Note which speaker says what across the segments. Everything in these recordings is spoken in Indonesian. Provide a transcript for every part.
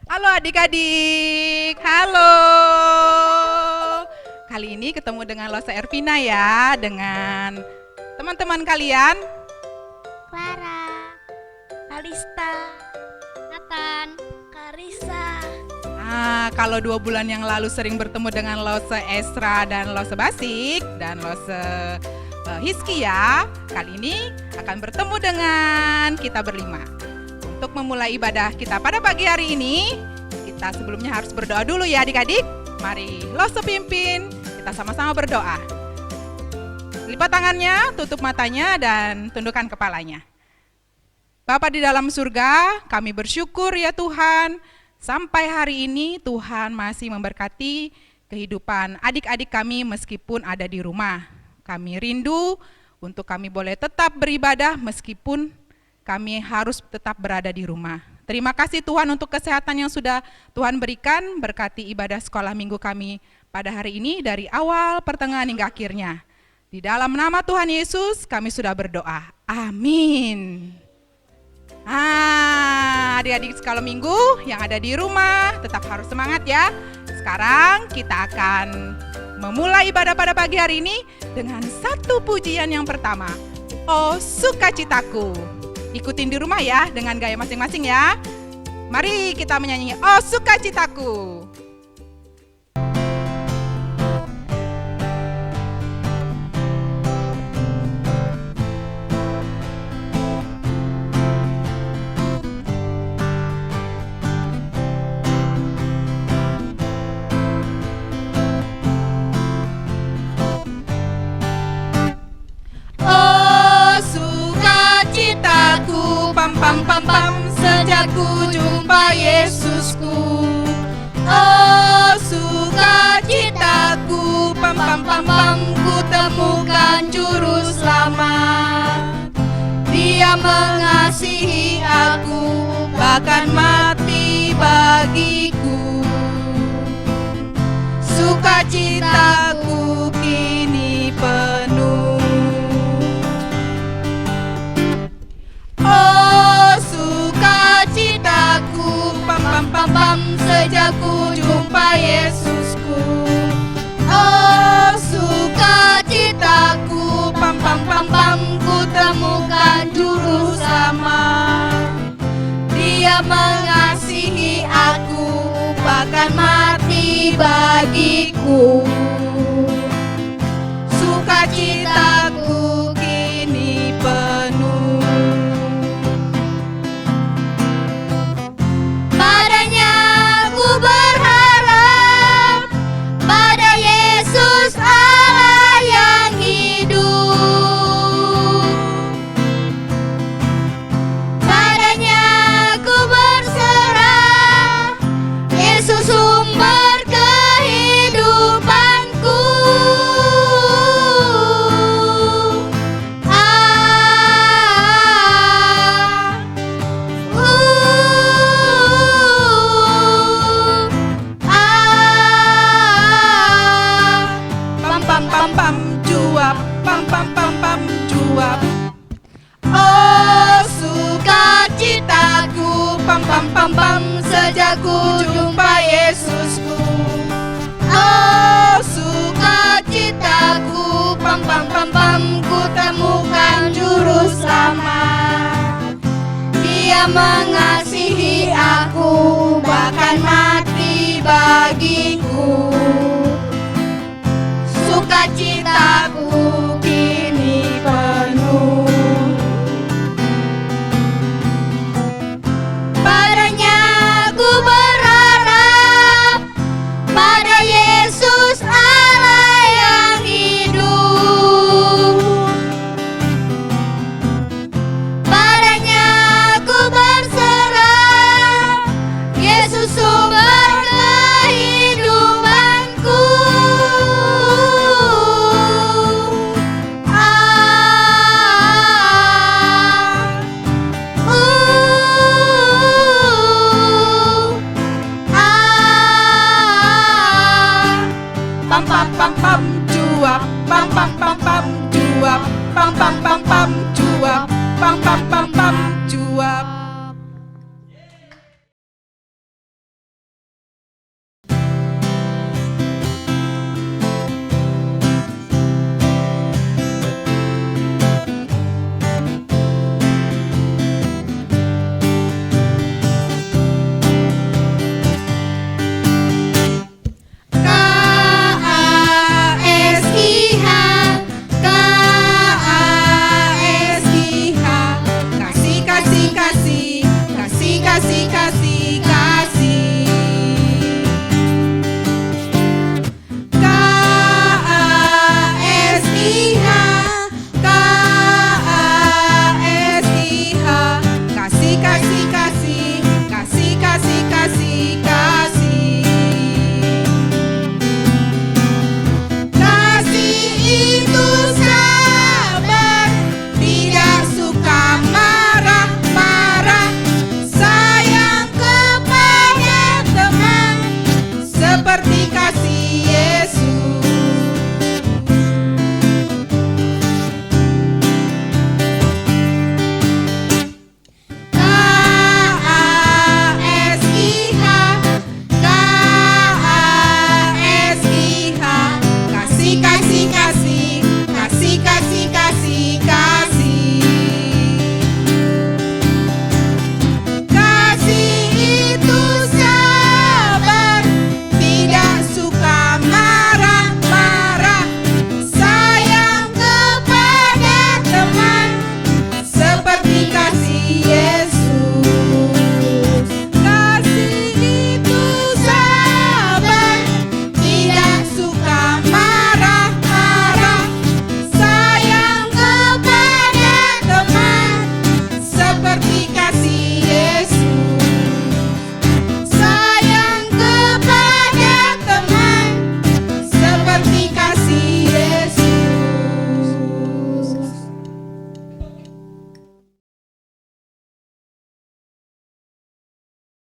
Speaker 1: Halo adik-adik, halo. Kali ini ketemu dengan Losa Ervina ya, dengan teman-teman kalian.
Speaker 2: Clara, Kalista, Nathan, Karisa.
Speaker 1: Kalau 2 bulan yang lalu sering bertemu dengan Losa Esra dan Losa Basik dan Losa Hiski ya, kali ini akan bertemu dengan kita berlima. Untuk memulai ibadah kita pada pagi hari ini, kita sebelumnya harus berdoa dulu ya adik-adik. Mari Losa pimpin, kita sama-sama berdoa. Lipat tangannya, tutup matanya, dan tundukkan kepalanya. Bapa di dalam surga, kami bersyukur ya Tuhan, sampai hari ini Tuhan masih memberkati kehidupan adik-adik kami meskipun ada di rumah. Kami rindu untuk kami boleh tetap beribadah meskipun kami harus tetap berada di rumah. Terima kasih Tuhan untuk kesehatan yang sudah Tuhan berikan, berkati ibadah sekolah minggu kami pada hari ini dari awal, pertengahan hingga akhirnya. Di dalam nama Tuhan Yesus kami sudah berdoa. Amin. Adik-adik sekolah minggu yang ada di rumah tetap harus semangat ya. Sekarang kita akan memulai ibadah pada pagi hari ini dengan satu pujian yang pertama. Oh sukacitaku. Ikutin di rumah ya dengan gaya masing-masing ya. Mari kita menyanyi Oh sukacitaku. Pam pam pam sejak ku jumpa Yesusku. Oh sukacitaku, pam pam pam pam, ku temukan juru selamat. Dia mengasihi aku, bahkan mati bagiku. Sukacitaku kini penuh. Oh sukacitaku, pam pam pam pam, sejak ku jumpa Yesusku. Oh sukacitaku, pam pam pam pam, ku temukan juru selamat. Dia mengasihi aku, bahkan mati bagiku. Sukacitaku kini penuh. Sejak ku jumpa Yesusku. Oh sukacitaku, pam pam pam pam, ku temukan juru selamat. Dia mengasihi aku, bahkan mati bagiku. Sukacitaku kini penuh. Pam pam pam pam cuap, pam pam pam pam cuap.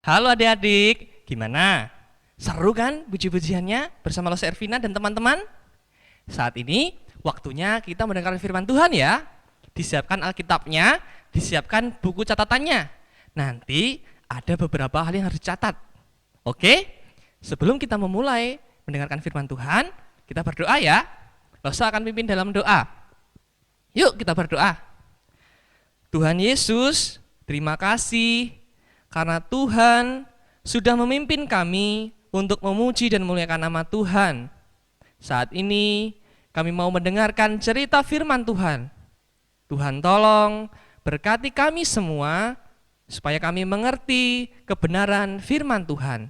Speaker 3: Halo adik-adik, gimana? Seru kan puji-pujiannya bersama Lose Ervina dan teman-teman? Saat ini waktunya kita mendengarkan firman Tuhan ya. Disiapkan Alkitabnya, disiapkan buku catatannya. Nanti ada beberapa hal yang harus dicatat. Oke? Sebelum kita memulai mendengarkan firman Tuhan, kita berdoa ya. Lose akan pimpin dalam doa. Yuk kita berdoa. Tuhan Yesus, terima kasih karena Tuhan sudah memimpin kami untuk memuji dan memuliakan nama Tuhan. Saat ini kami mau mendengarkan cerita firman Tuhan. Tuhan tolong berkati kami semua supaya kami mengerti kebenaran firman Tuhan.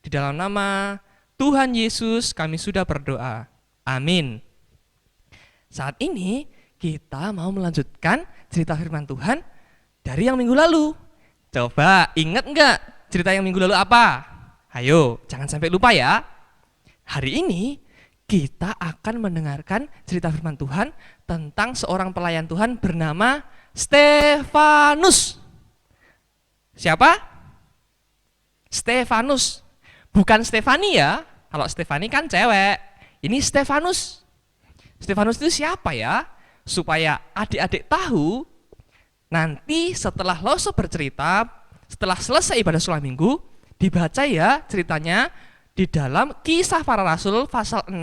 Speaker 3: Di dalam nama Tuhan Yesus kami sudah berdoa. Amin. Saat ini kita mau melanjutkan cerita firman Tuhan dari yang minggu lalu. Coba ingat enggak cerita yang minggu lalu apa? Ayo, jangan sampai lupa ya. Hari ini kita akan mendengarkan cerita firman Tuhan tentang seorang pelayan Tuhan bernama Stefanus. Siapa? Stefanus. Bukan Stefani ya. Kalau Stefani kan cewek. Ini Stefanus. Stefanus itu siapa ya? Supaya adik-adik tahu, nanti setelah Lose bercerita, setelah selesai ibadah sholat minggu, dibaca ya ceritanya di dalam Kisah Para Rasul pasal 6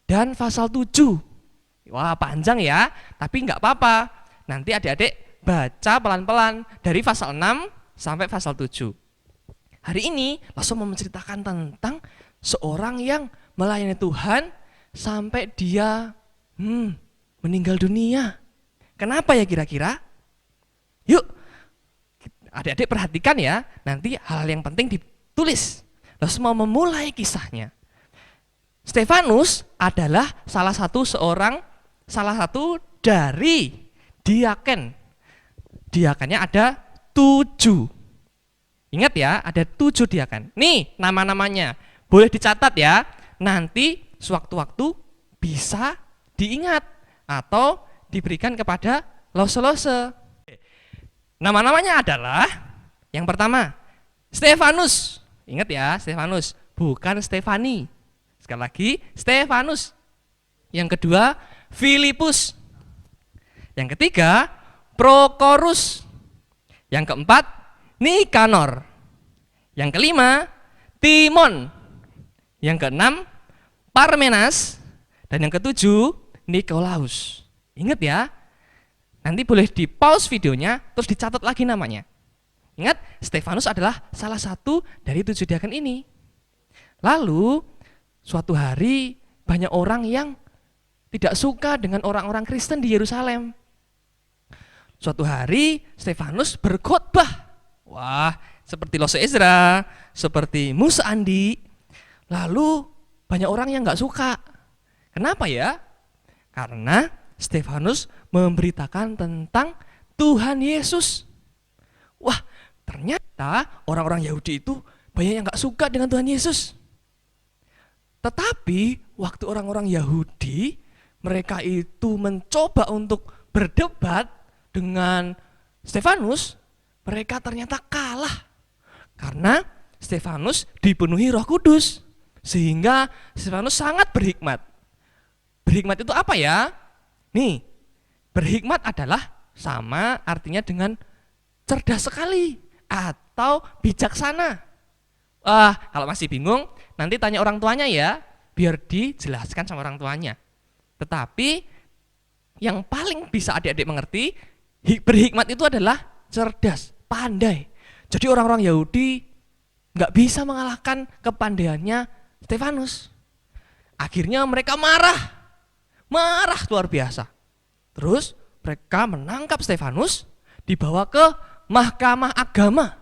Speaker 3: dan pasal 7. Wah panjang ya, tapi nggak apa-apa. Nanti adik-adik baca pelan-pelan dari pasal 6 sampai pasal 7. Hari ini Lose mau menceritakan tentang seorang yang melayani Tuhan sampai dia meninggal dunia. Kenapa ya kira-kira? Yuk, adik-adik perhatikan ya, nanti hal yang penting ditulis. Lose mau memulai kisahnya. Stefanus adalah salah satu dari diaken. Diakennya ada 7. Ingat ya, ada 7 diaken. Nih nama-namanya, boleh dicatat ya. Nanti sewaktu-waktu bisa diingat atau diberikan kepada Lose-Lose. Nama-namanya adalah yang pertama Stefanus. Ingat ya, Stefanus, bukan Stefani. Sekali lagi, Stefanus. Yang kedua, Filipus. Yang ketiga, Prokorus. Yang keempat, Nikanor. Yang kelima, Timon. Yang keenam, Parmenas. Dan yang ketujuh, Nikolaus. Ingat ya, nanti boleh di pause videonya terus dicatat lagi namanya. Ingat, Stefanus adalah salah satu dari 7 diaken ini. Lalu suatu hari banyak orang yang tidak suka dengan orang-orang Kristen di Yerusalem. Suatu hari Stefanus berkhotbah. Wah, seperti Lose Ezra, seperti Musa Andi. Lalu banyak orang yang nggak suka. Kenapa ya? Karena Stefanus memberitakan tentang Tuhan Yesus. Wah, ternyata orang-orang Yahudi itu banyak yang gak suka dengan Tuhan Yesus. Tetapi waktu orang-orang Yahudi, mereka itu mencoba untuk berdebat dengan Stefanus, mereka ternyata kalah. Karena Stefanus dipenuhi Roh Kudus, sehingga Stefanus sangat berhikmat. Berhikmat itu apa ya? Nih, berhikmat adalah sama artinya dengan cerdas sekali atau bijaksana. Kalau masih bingung, nanti tanya orang tuanya ya, biar dijelaskan sama orang tuanya. Tetapi yang paling bisa adik-adik mengerti, berhikmat itu adalah cerdas, pandai. Jadi orang-orang Yahudi nggak bisa mengalahkan kepandaiannya Stefanus. Akhirnya mereka marah luar biasa. Terus mereka menangkap Stefanus, dibawa ke Mahkamah Agama.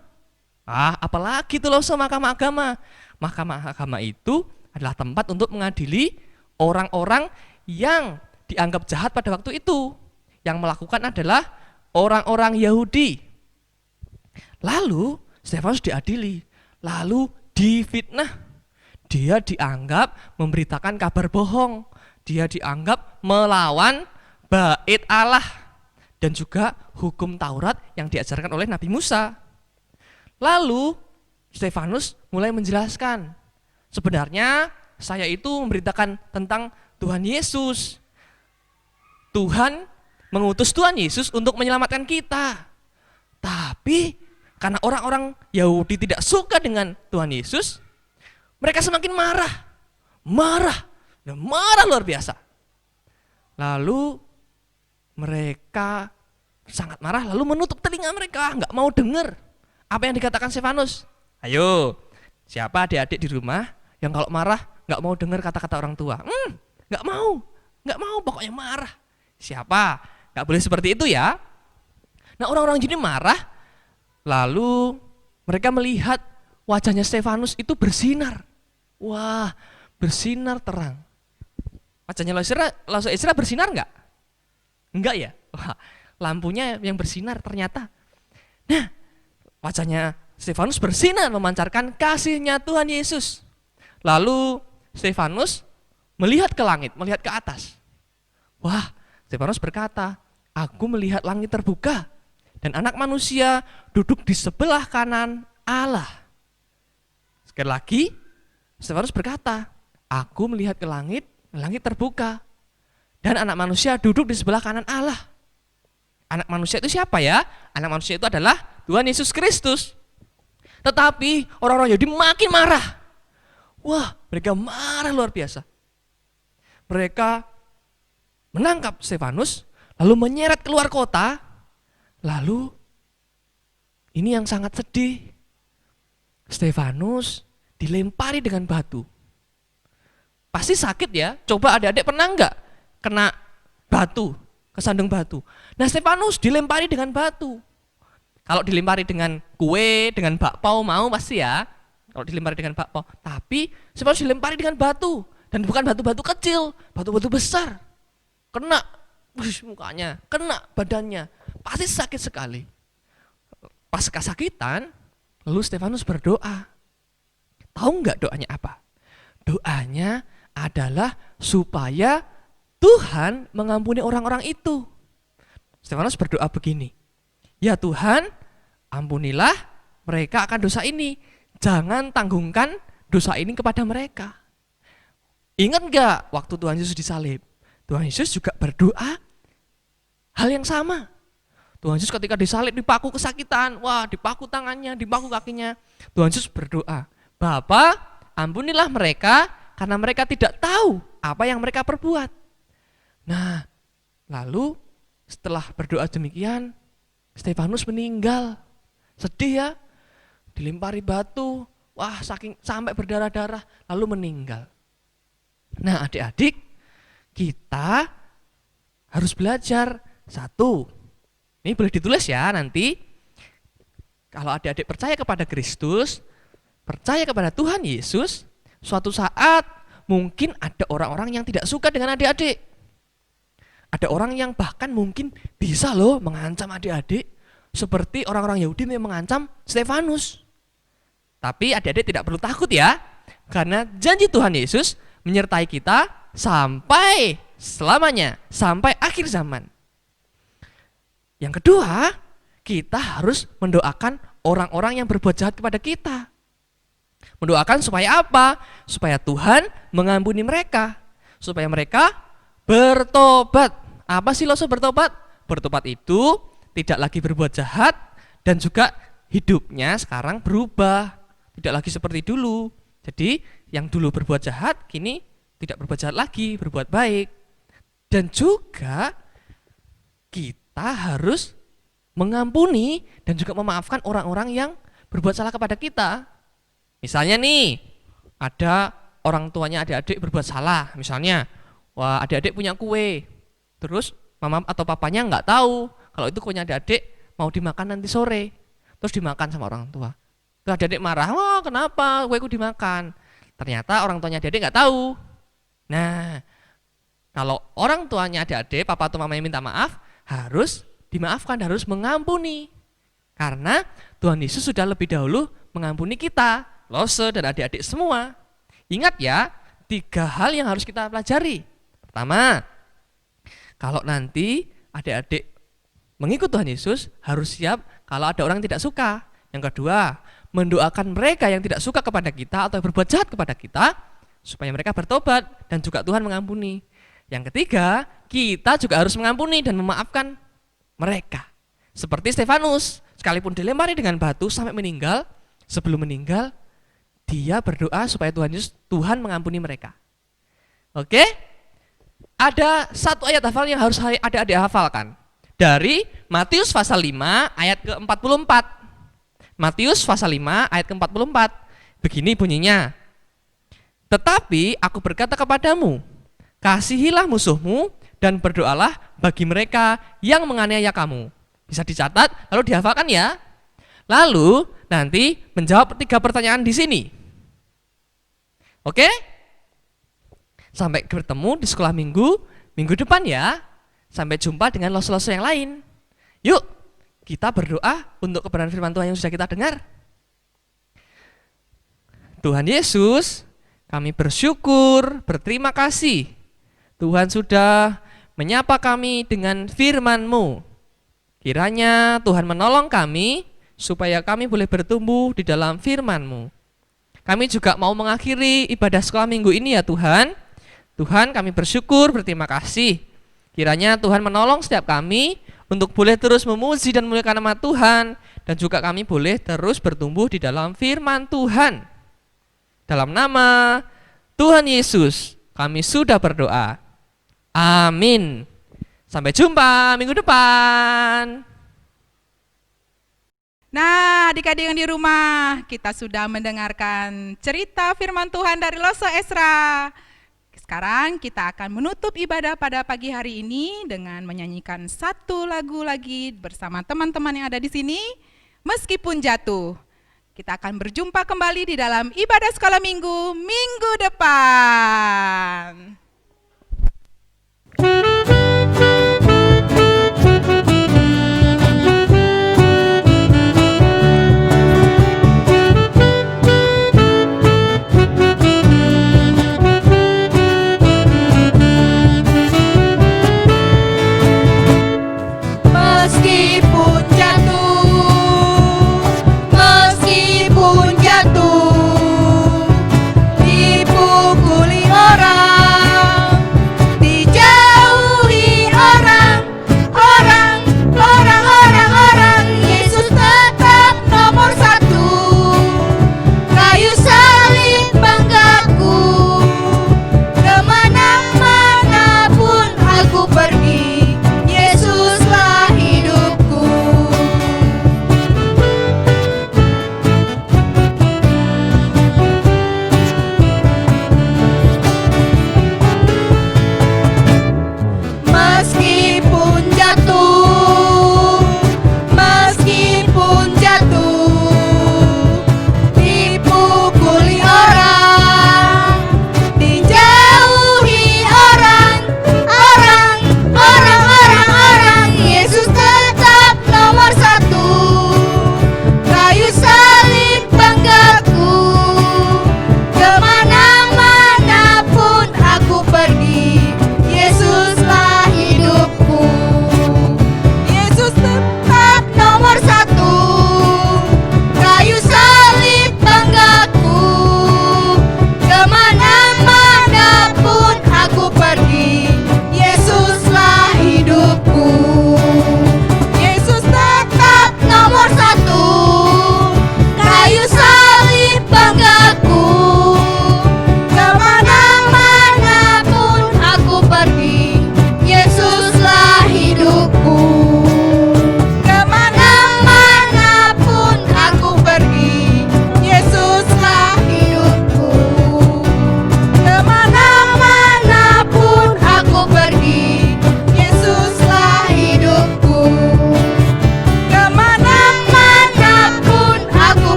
Speaker 3: Apalagi itu loh Mahkamah Agama. Mahkamah Agama itu adalah tempat untuk mengadili orang-orang yang dianggap jahat pada waktu itu. Yang melakukan adalah orang-orang Yahudi. Lalu Stefanus diadili, lalu difitnah. Dia dianggap memberitakan kabar bohong. Dia dianggap melawan bait Allah dan juga hukum Taurat yang diajarkan oleh Nabi Musa. Lalu Stefanus mulai menjelaskan, sebenarnya saya itu memberitakan tentang Tuhan Yesus. Tuhan mengutus Tuhan Yesus untuk menyelamatkan kita. Tapi karena orang-orang Yahudi tidak suka dengan Tuhan Yesus, mereka semakin marah luar biasa. Lalu mereka sangat marah, lalu menutup telinga mereka, nggak mau dengar apa yang dikatakan Stefanus. Ayo, siapa adik-adik di rumah yang kalau marah nggak mau dengar kata-kata orang tua? Nggak mau, pokoknya marah. Siapa? Nggak boleh seperti itu ya. Nah, orang-orang jadi marah, lalu mereka melihat wajahnya Stefanus itu bersinar. Wah, bersinar terang. Wajahnya Lause Esra bersinar nggak? Enggak ya? Wah, lampunya yang bersinar ternyata. Nah, wajahnya Stefanus bersinar memancarkan kasihnya Tuhan Yesus. Lalu Stefanus melihat ke langit, melihat ke atas. Wah, Stefanus berkata, aku melihat langit terbuka dan anak manusia duduk di sebelah kanan Allah. Sekali lagi, Stefanus berkata, aku melihat ke langit terbuka dan anak manusia duduk di sebelah kanan Allah. Anak manusia itu siapa ya? Anak manusia itu adalah Tuhan Yesus Kristus. Tetapi orang-orang Yahudi makin marah. Wah, mereka marah luar biasa. Mereka menangkap Stefanus, lalu menyeret keluar kota. Lalu ini yang sangat sedih. Stefanus dilempari dengan batu. Pasti sakit ya. Coba adik-adik pernah enggak kena batu, kesandung batu. Nah, Stefanus dilempari dengan batu. Kalau dilempari dengan kue, dengan bakpao mau pasti ya. Kalau dilempari dengan bakpao. Tapi Stefanus dilempari dengan batu. Dan bukan batu-batu kecil, batu-batu besar. Kena mukanya, kena badannya. Pasti sakit sekali. Pas kesakitan, lalu Stefanus berdoa. Tahu enggak doanya apa? Doanya adalah supaya Tuhan mengampuni orang-orang itu. Stefanus berdoa begini. Ya Tuhan, ampunilah mereka akan dosa ini. Jangan tanggungkan dosa ini kepada mereka. Ingat enggak waktu Tuhan Yesus disalib? Tuhan Yesus juga berdoa hal yang sama. Tuhan Yesus ketika disalib dipaku kesakitan. Wah, dipaku tangannya, dipaku kakinya. Tuhan Yesus berdoa, Bapa, ampunilah mereka karena mereka tidak tahu apa yang mereka perbuat. Nah, lalu setelah berdoa demikian, Stefanus meninggal. Sedih ya, dilempari batu, wah sampai berdarah-darah, lalu meninggal. Nah, adik-adik, kita harus belajar satu. Ini boleh ditulis ya nanti. Kalau adik-adik percaya kepada Kristus, percaya kepada Tuhan Yesus, suatu saat mungkin ada orang-orang yang tidak suka dengan adik-adik. Ada orang yang bahkan mungkin bisa loh mengancam adik-adik seperti orang-orang Yahudi yang mengancam Stefanus. Tapi adik-adik tidak perlu takut ya, karena janji Tuhan Yesus menyertai kita sampai selamanya, sampai akhir zaman. Yang kedua, kita harus mendoakan orang-orang yang berbuat jahat kepada kita. Mendoakan supaya apa? Supaya Tuhan mengampuni mereka, supaya mereka bertobat. Apa sih Lause bertobat? Bertobat itu tidak lagi berbuat jahat dan juga hidupnya sekarang berubah. Tidak lagi seperti dulu. Jadi yang dulu berbuat jahat kini tidak berbuat jahat lagi, berbuat baik. Dan juga kita harus mengampuni dan juga memaafkan orang-orang yang berbuat salah kepada kita. Misalnya nih, ada orang tuanya adik-adik berbuat salah. Misalnya, wah adik-adik punya kue. Terus mama atau papanya nggak tahu kalau itu kuenya adik-adik mau dimakan nanti sore. Terus dimakan sama orang tua. Terus adik-adik marah, wah kenapa kueku dimakan? Ternyata orang tuanya adik-adik nggak tahu. Nah, kalau orang tuanya adik-adik, papa atau mamanya minta maaf, harus dimaafkan, harus mengampuni. Karena Tuhan Yesus sudah lebih dahulu mengampuni kita, Lause dan adik-adik semua. Ingat ya, 3 hal yang harus kita pelajari. Pertama, kalau nanti adik-adik mengikut Tuhan Yesus, harus siap kalau ada orang yang tidak suka. Yang kedua, mendoakan mereka yang tidak suka kepada kita atau berbuat jahat kepada kita, supaya mereka bertobat dan juga Tuhan mengampuni. Yang ketiga, kita juga harus mengampuni dan memaafkan mereka. Seperti Stefanus, sekalipun dilempari dengan batu sampai meninggal, sebelum meninggal, dia berdoa supaya Tuhan mengampuni mereka. Oke? Ada satu ayat hafal yang harus adik-adik hafalkan. Dari Matius pasal 5 ayat ke-44. Matius pasal 5 ayat ke-44. Begini bunyinya. Tetapi aku berkata kepadamu, kasihilah musuhmu dan berdoalah bagi mereka yang menganiaya kamu. Bisa dicatat, lalu dihafalkan ya. Lalu nanti menjawab 3 pertanyaan di sini. Oke? Sampai bertemu di sekolah minggu depan ya. Sampai jumpa dengan los-los yang lain. Yuk, kita berdoa untuk kebenaran firman Tuhan yang sudah kita dengar. Tuhan Yesus, kami bersyukur, berterima kasih. Tuhan sudah menyapa kami dengan firman-Mu. Kiranya Tuhan menolong kami supaya kami boleh bertumbuh di dalam firman-Mu. Kami juga mau mengakhiri ibadah sekolah minggu ini ya Tuhan. Tuhan, kami bersyukur, berterima kasih. Kiranya Tuhan menolong setiap kami untuk boleh terus memuji dan memuliakan nama Tuhan, dan juga kami boleh terus bertumbuh di dalam firman Tuhan. Dalam nama Tuhan Yesus, kami sudah berdoa. Amin. Sampai jumpa minggu depan.
Speaker 1: Nah, adik-adik yang di rumah, kita sudah mendengarkan cerita firman Tuhan dari Loso Esra. Sekarang kita akan menutup ibadah pada pagi hari ini dengan menyanyikan satu lagu lagi bersama teman-teman yang ada di sini, Meskipun Jatuh. Kita akan berjumpa kembali di dalam ibadah sekolah minggu depan.